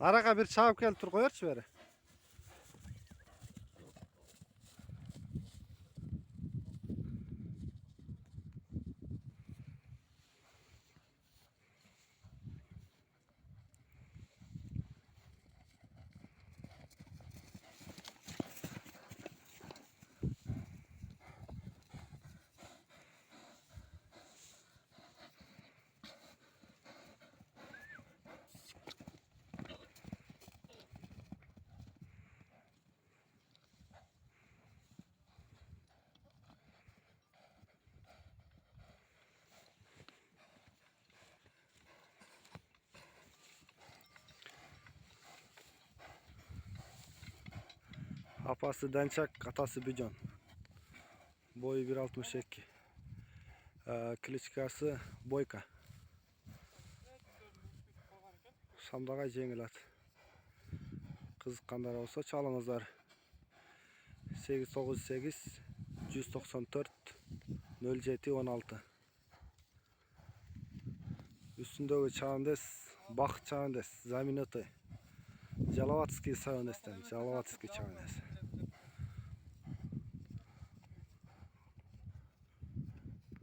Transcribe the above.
Araka bir çabuk gel tur koyarç beri. Apası Dençak, atası Bijon. Boyu 1.62. Kiliçkası Boyka. Samdağa jengil at. Kızıkkanlar olsa çalыңızlar. 898 194 07 16. Üstündeki çağındes, bak çağındes, zaminatı. Jalavatski çağındesten, Jalavatski çağındes.